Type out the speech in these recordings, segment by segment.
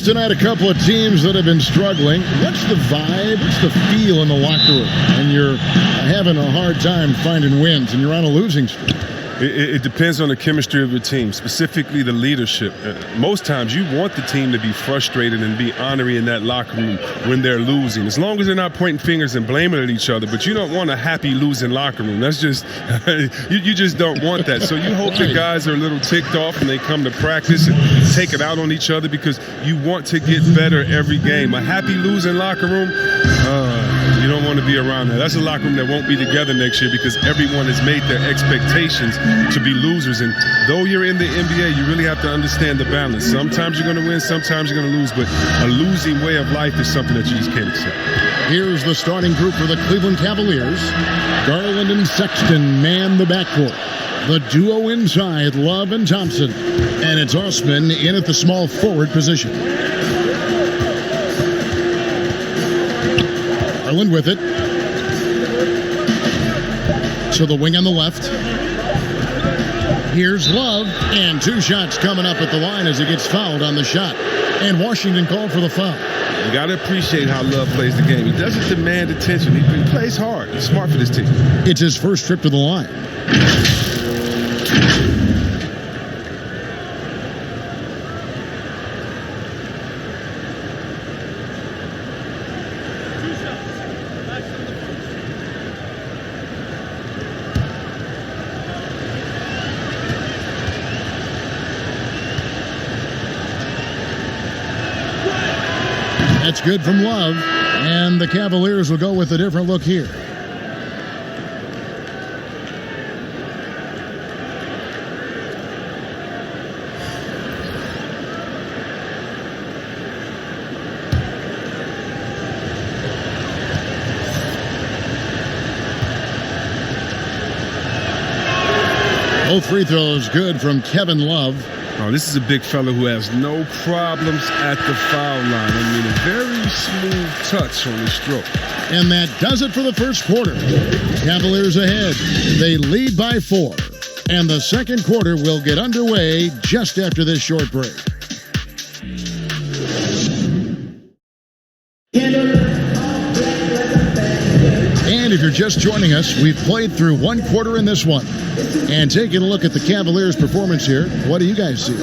tonight a couple of teams that have been struggling. What's the vibe? What's the feel in the locker room when you're having a hard time finding wins and you're on a losing streak? It depends on the chemistry of your team, specifically the leadership. Most times you want the team to be frustrated and be ornery in that locker room when they're losing, as long as they're not pointing fingers and blaming at each other. But you don't want a happy losing locker room. That's just you just don't want that. So you hope the guys are a little ticked off and they come to practice and take it out on each other, because you want to get better every game. A happy losing locker room, you don't want to be around that. That's a locker room that won't be together next year, because everyone has made their expectations to be losers. And though you're in the NBA, you really have to understand the balance. Sometimes you're going to win, sometimes you're going to lose, but a losing way of life is something that you just can't accept. Here's the starting group for the Cleveland Cavaliers. Garland and Sexton man the backcourt. The duo inside, Love and Thompson. And it's Osman in at the small forward position. Garland with it. To the wing on the left. Here's Love, and 2 shots coming up at the line as he gets fouled on the shot. And Washington called for the foul. You got to appreciate how Love plays the game. He doesn't demand attention. He plays hard. He's smart for this team. It's his first trip to the line. That's good from Love, and the Cavaliers will go with a different look here. Both free throws good from Kevin Love. Oh, this is a big fella who has no problems at the foul line. I mean, a very smooth touch on his stroke. And that does it for the first quarter. Cavaliers ahead. They lead by 4. And the second quarter will get underway just after this short break. And if you're just joining us, we've played through 1 quarter in this one. And taking a look at the Cavaliers' performance here, what do you guys see?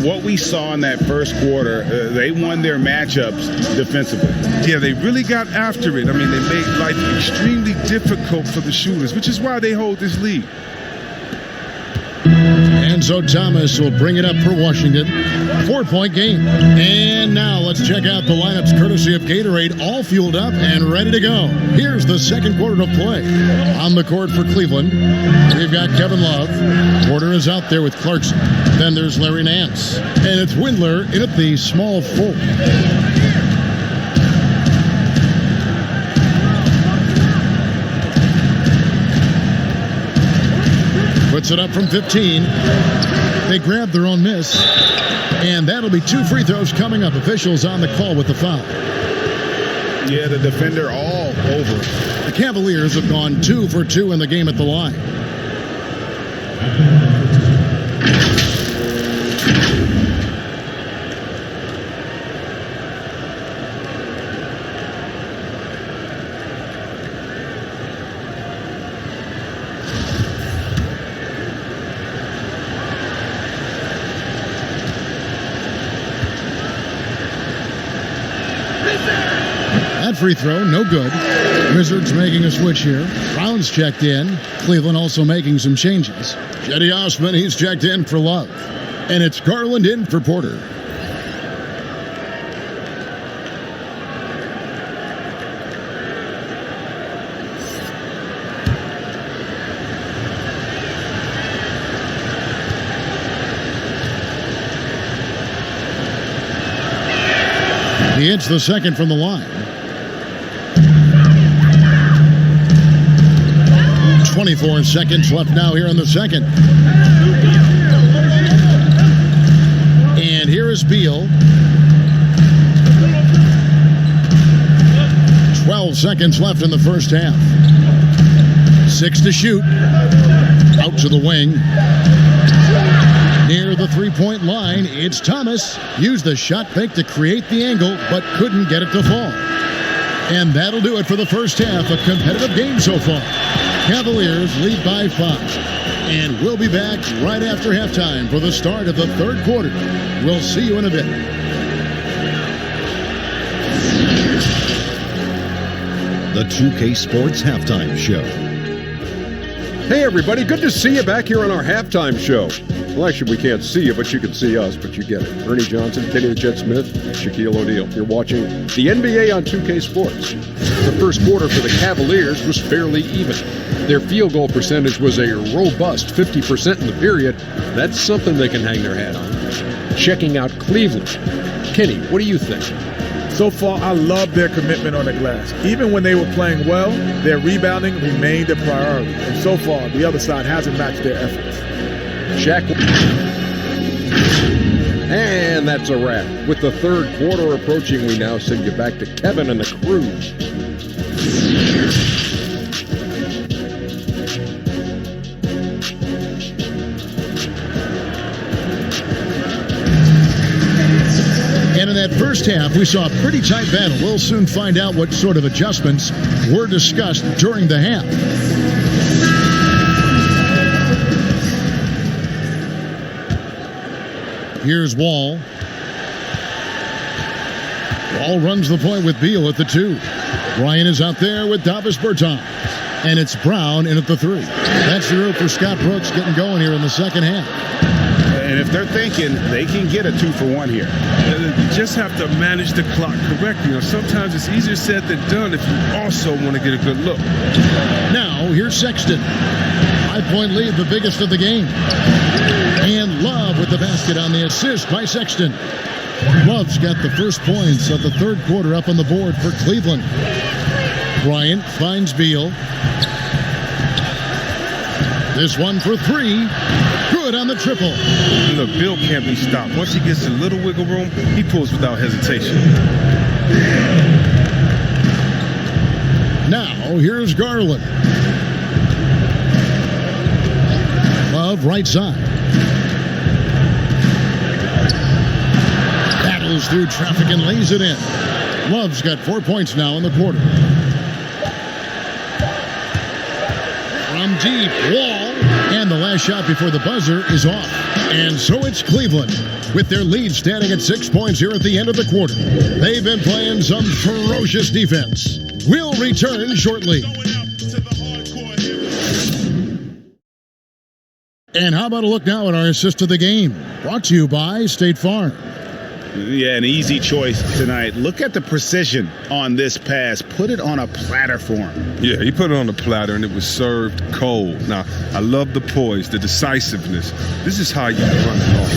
What we saw in that first quarter, they won their matchups defensively. Yeah, they really got after it. I mean, they made life extremely difficult for the shooters, which is why they hold this lead. And so Thomas will bring it up for Washington. 4-point game. And now let's check out the lineups courtesy of Gatorade, all fueled up and ready to go. Here's the second quarter of play. On the court for Cleveland, we've got Kevin Love. Porter is out there with Clarkson. Then there's Larry Nance. And it's Windler in at the small forward. Puts it up from 15. They grab their own miss. And that'll be 2 free throws coming up. Officials on the call with the foul. Yeah, the defender all over. The Cavaliers have gone 2 for 2 in the game at the line. That free throw, no good. Wizards making a switch here. Brown's checked in. Cleveland also making some changes. Cedi Osman, he's checked in for Love. And it's Garland in for Porter. He hits the second from the line. 24 seconds left now here in the second. And here is Beal. 12 seconds left in the first half. 6 to shoot. Out to the wing. Near the three-point line, it's Thomas. Used the shot fake to create the angle, but couldn't get it to fall. And that'll do it for the first half. A competitive game so far. Cavaliers lead by 5. And we'll be back right after halftime for the start of the third quarter. We'll see you in a bit. The 2K Sports Halftime Show. Hey everybody, good to see you back here on our halftime show. Well, actually, we can't see you, but you can see us, but you get it. Ernie Johnson, Kenny the Jet Smith, Shaquille O'Neal. You're watching the NBA on 2K Sports. The first quarter for the Cavaliers was fairly even. Their field goal percentage was a robust 50% in the period. That's something they can hang their hat on. Checking out Cleveland. Kenny, what do you think? So far, I love their commitment on the glass. Even when they were playing well, their rebounding remained a priority. And so far, the other side hasn't matched their efforts. Shaq. And that's a wrap. With the third quarter approaching, we now send you back to Kevin and the crew. And in that first half, we saw a pretty tight battle. We'll soon find out what sort of adjustments were discussed during the half. Here's Wall. Wall runs the point with Beal at the 2. Bryant is out there with Davis Bertans. And it's Brown in at the 3. That's the rope for Scott Brooks getting going here in the second half. And if they're thinking they can get a 2-for-1 here. You just have to manage the clock correctly. Sometimes it's easier said than done if you also want to get a good look. Now, here's Sexton. 5-point lead, the biggest of the game. And Love with the basket on the assist by Sexton. Love's got the first points of the third quarter up on the board for Cleveland. Bryant finds Beal. This one for 3. Good on the triple. Look, Bill can't be stopped. Once he gets a little wiggle room, he pulls without hesitation. Now, here's Garland. Love, right side. Battles through traffic and lays it in. Love's got 4 points now in the quarter. From deep, Wall. And the last shot before the buzzer is off. And so it's Cleveland with their lead standing at 6 points here at the end of the quarter. They've been playing some ferocious defense. We'll return shortly. And how about a look now at our assist of the game? Brought to you by State Farm. Yeah, an easy choice tonight. Look at the precision on this pass. Put it on a platter for him. Yeah, he put it on a platter and it was served cold. Now, I love the poise, the decisiveness. This is how you run it off.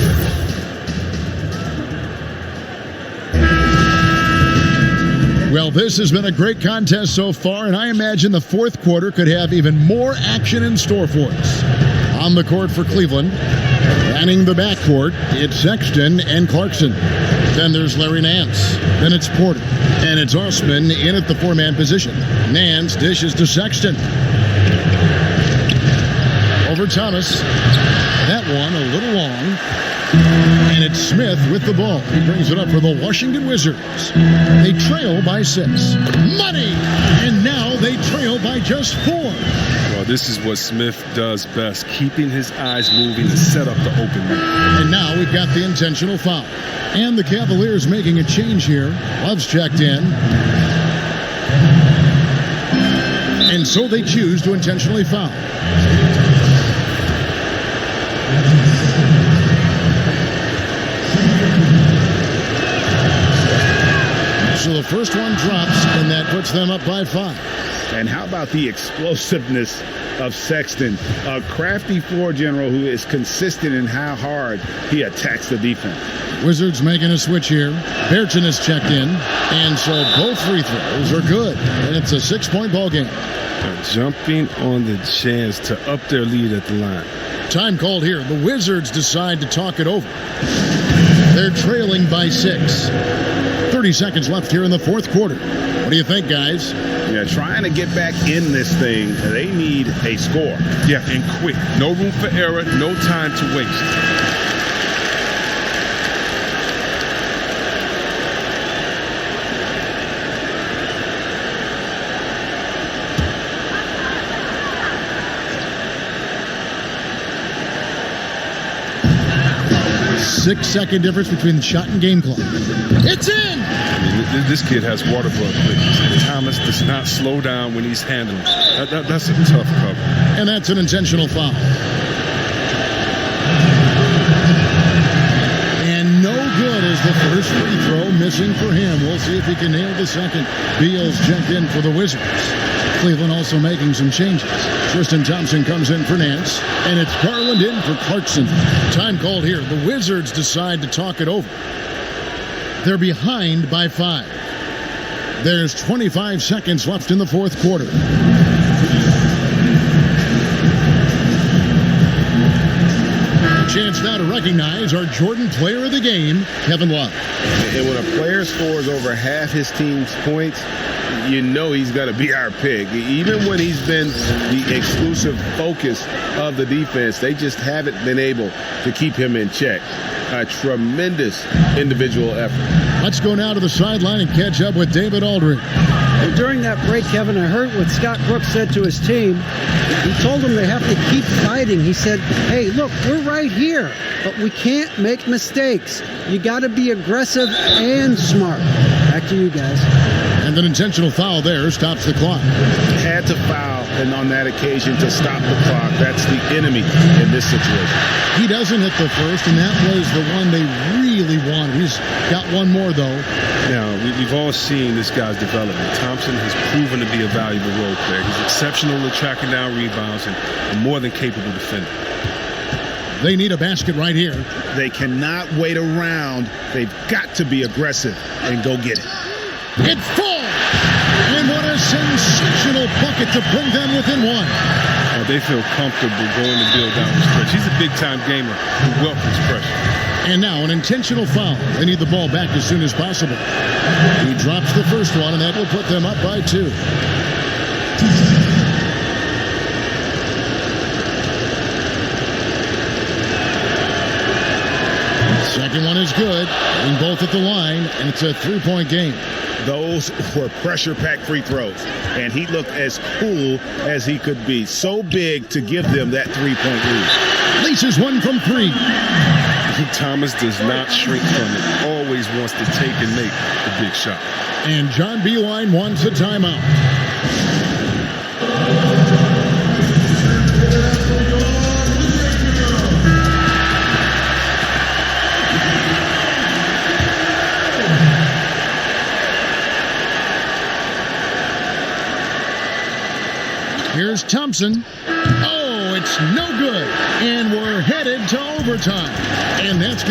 Well, this has been a great contest so far, and I imagine the fourth quarter could have even more action in store for us. On the court for Cleveland, manning the backcourt, it's Sexton and Clarkson. Then there's Larry Nance. Then it's Porter. And it's Osman in at the 4-man position. Nance dishes to Sexton. Over Thomas. That one a little long. And it's Smith with the ball. He brings it up for the Washington Wizards. They trail by 6. Money! And now they trail by just 4. Well, this is what Smith does best, keeping his eyes moving to set up the open man. And now we've got the intentional foul. And the Cavaliers making a change here. Love's checked in. And so they choose to intentionally foul. So the first one drops, and that puts them up by 5. And how about the explosiveness of Sexton, a crafty floor general who is consistent in how hard he attacks the defense. Wizards making a switch here. Berchin is checked in, and so both free throws are good. And it's a 6-point ball game. Jumping on the chance to up their lead at the line. Time called here. The Wizards decide to talk it over. They're trailing by 6. 30 seconds left here in the fourth quarter. What do you think, guys? Yeah, trying to get back in this thing, they need a score. Yeah, and quick. No room for error, no time to waste. 6-second difference between the shot and game clock. It's in! I mean, this kid has water blood quickness. Thomas does not slow down when he's handling. That's a tough cover. And that's an intentional foul. And no good is the first free throw missing for him. We'll see if he can nail the second. Beal's checked in for the Wizards. Cleveland also making some changes. Tristan Thompson comes in for Nance, and it's Garland in for Clarkson. Time called here. The Wizards decide to talk it over. They're behind by 5. There's 25 seconds left in the fourth quarter. Chance now to recognize our Jordan Player of the Game, Kevin Love. And when a player scores over half his team's points, you know he's going to be our pick. Even when he's been the exclusive focus of the defense, they just haven't been able to keep him in check. A tremendous individual effort. Let's go now to the sideline and catch up with David Aldridge. Well, during that break, Kevin, I heard what Scott Brooks said to his team. He told them they have to keep fighting. He said, hey, look, we're right here, but we can't make mistakes. You got to be aggressive and smart. Back to you guys. And an intentional foul there stops the clock. Had to foul, and on that occasion to stop the clock. That's the enemy in this situation. He doesn't hit the first, and that was the one they really wanted. He's got one more, though. Now, we've all seen this guy's development. Thompson has proven to be a valuable role player. He's exceptional at tracking down rebounds and a more than capable defender. They need a basket right here. They cannot wait around. They've got to be aggressive and go get it. It falls! And what a sensational bucket to bring them within 1. They feel comfortable going to Bill down the stretch. He's a big-time gamer who welcomes pressure. And now an intentional foul. They need the ball back as soon as possible. He drops the first one, and that will put them up by 2. Second one is good. Being both at the line, and it's a 3-point game. Those were pressure-packed free throws, and he looked as cool as he could be. So big to give them that 3-point lead. Leases one from 3. Thomas does not shrink from it. Always wants to take and make the big shot. And John Beilein wants a timeout. Here's Thompson. Oh, it's no good. And we're headed to overtime. And that's